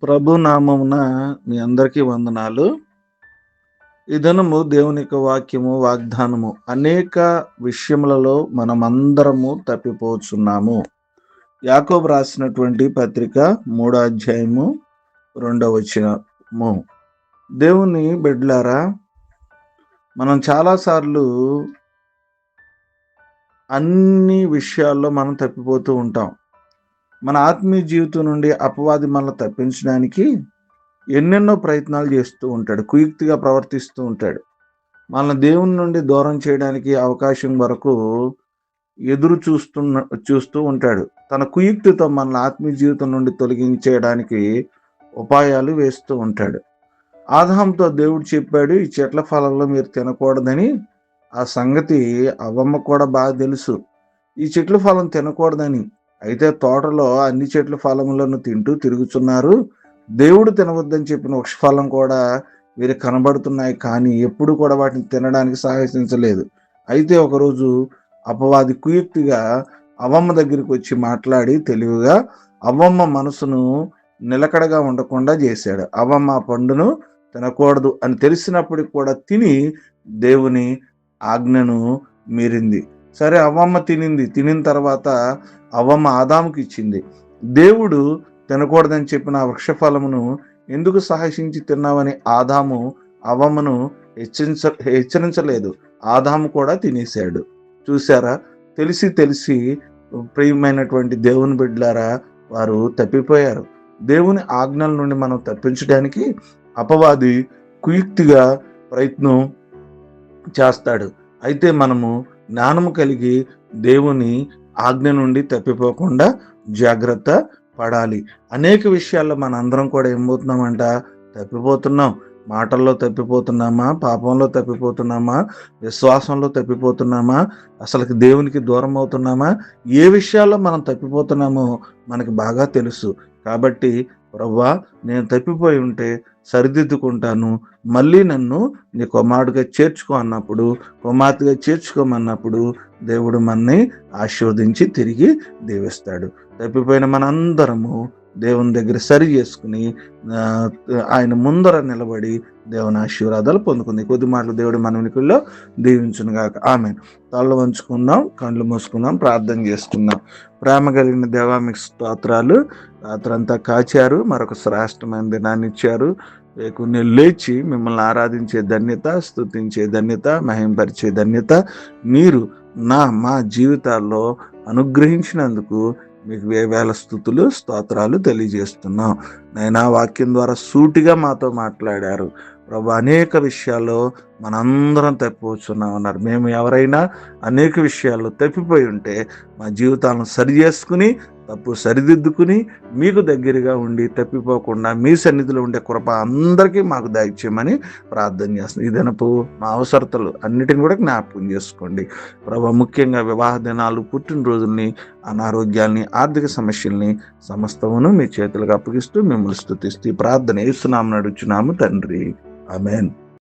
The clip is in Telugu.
ప్రభు నామమున మీ అందరికీ వందనాలు. ఈ దినము దేవుని యొక్క వాక్యము, వాగ్దానము అనేక విషయములలో మనమందరము తప్పిపోచున్నాము. యాకోబు రాసినటువంటి పత్రిక 3వ అధ్యాయము 2వ వచనము. దేవుని బిడ్డలారా, మనం చాలాసార్లు అన్ని విషయాల్లో మనం తప్పిపోతూ ఉంటాం. మన ఆత్మీయ జీవితం నుండి అపవాది మనల్ని తప్పించడానికి ఎన్నెన్నో ప్రయత్నాలు చేస్తూ ఉంటాడు. కుయుక్తిగా ప్రవర్తిస్తూ ఉంటాడు. మనల్ని దేవుని నుండి దూరం చేయడానికి అవకాశం వరకు ఎదురు చూస్తూ ఉంటాడు. తన కుయుక్తితో మనల్ని ఆత్మీయ జీవితం నుండి తొలగించేయడానికి ఉపాయాలు వేస్తూ ఉంటాడు. ఆదాముతో దేవుడు చెప్పాడు, ఈ చెట్ల ఫలంలో మీరు తినకూడదని. ఆ సంగతి అవ్వమ్మ కూడా బాగా తెలుసు, ఈ చెట్ల ఫలం తినకూడదని. అయితే తోటలో అన్ని చెట్ల ఫలములను తింటూ తిరుగుతున్నారు. దేవుడు తినవద్దని చెప్పిన వృక్ష ఫలం కూడా వీరికి కనబడుతున్నాయి, కానీ ఎప్పుడు కూడా వాటిని తినడానికి సాహసించలేదు. అయితే ఒకరోజు అపవాది కుయుక్తిగా అవ్వమ్మ దగ్గరికి వచ్చి మాట్లాడి తెలివిగా అవ్వమ్మ మనసును నిలకడగా ఉండకుండా చేశాడు. అవ్వమ్మ ఆ పండును తినకూడదు అని తెలిసినప్పటికి కూడా తిని దేవుని ఆజ్ఞను మీరింది. సరే, అవ్వమ్మ తినిన తర్వాత అవ్వమ్మ ఆదాముకి ఇచ్చింది. దేవుడు తినకూడదని చెప్పిన ఆ వృక్ష ఫలమును ఎందుకు సాహసించి తిన్నావని ఆదాము అవ్వమ్మను హెచ్చరించలేదు. ఆదాము కూడా తినేశాడు. చూసారా, తెలిసి ప్రియమైనటువంటి దేవుని బిడ్డలారా, వారు తప్పిపోయారు. దేవుని ఆజ్ఞల నుండి మనం తప్పించడానికి అపవాది కుయుక్తిగా ప్రయత్నం చేస్తాడు. అయితే మనము జ్ఞానము కలిగి దేవుని ఆజ్ఞ నుండి తప్పిపోకుండా జాగ్రత్త పడాలి. అనేక విషయాల్లో మనందరం కూడా ఏమవుతున్నామంట, తప్పిపోతున్నాం. మాటల్లో తప్పిపోతున్నామా, పాపంలో తప్పిపోతున్నామా, విశ్వాసంలో తప్పిపోతున్నామా, అసలుకి దేవునికి దూరం అవుతున్నామా? ఏ విషయాల్లో మనం తప్పిపోతున్నామో మనకి బాగా తెలుసు. కాబట్టి ప్రభువా, నేను తప్పిపోయి ఉంటే సరిదిద్దుకుంటాను, మళ్ళీ నన్ను నీ కుమారుడిగా చేర్చుకో అన్నప్పుడు, కుమార్తెగా చేర్చుకోమన్నప్పుడు దేవుడు మనని ఆశీర్వదించి తిరిగి దీవిస్తాడు. తప్పిపోయిన మనందరము దేవుని దగ్గర సరి చేసుకుని ఆయన ముందర నిలబడి దేవుని ఆశీర్వాదాలు పొందుకుంది. కొద్ది మాటలు దేవుడి మన వెనుకల్లో దీవించునుగాక. ఆమేన్. తలలు వంచుకుందాం, కళ్ళు మూసుకుందాం, ప్రార్థన చేసుకుందాం. ప్రేమ కలిగిన దేవా, మీకు స్తోత్రాలు. రాత్రంతా కాచారు, మరొక శ్రేష్టమైన దినాన్ని ఇచ్చారు. లేకుని లేచి మిమ్మల్ని ఆరాధించే ధన్యత, స్తుతించే ధన్యత, మహింపరిచే ధన్యత మీరు మా జీవితాల్లో అనుగ్రహించినందుకు మీకు వేవేల స్తుతులు, స్తోత్రాలు తెలియజేస్తున్నాం. నైనా వాక్యం ద్వారా సూటిగా మాతో మాట్లాడారు ప్రభు. అనేక విషయాల్లో మనందరం తప్పిపోతున్నాం అన్నారు. మేము ఎవరైనా అనేక విషయాల్లో తప్పిపోయి ఉంటే మా జీవితాలను సరి చేసుకుని, తప్పు సరిదిద్దుకుని, మీకు దగ్గరగా ఉండి తప్పిపోకుండా మీ సన్నిధిలో ఉండే కృప అందరికీ మాకు దయచేయమని ప్రార్థన చేస్తున్నాం. ఈ దినపు మా అవసరతలు అన్నిటిని కూడా జ్ఞాపకం చేసుకోండి ప్రభు. ముఖ్యంగా వివాహ దినాలు, పుట్టినరోజుల్ని, అనారోగ్యాల్ని, ఆర్థిక సమస్యల్ని సమస్తమును మీ చేతులకు అప్పగిస్తూ మిమ్మల్ని స్తుతిస్తూ ప్రార్థన యేసు నామమున అడుగుచున్నాము తండ్రి. ఆమేన్.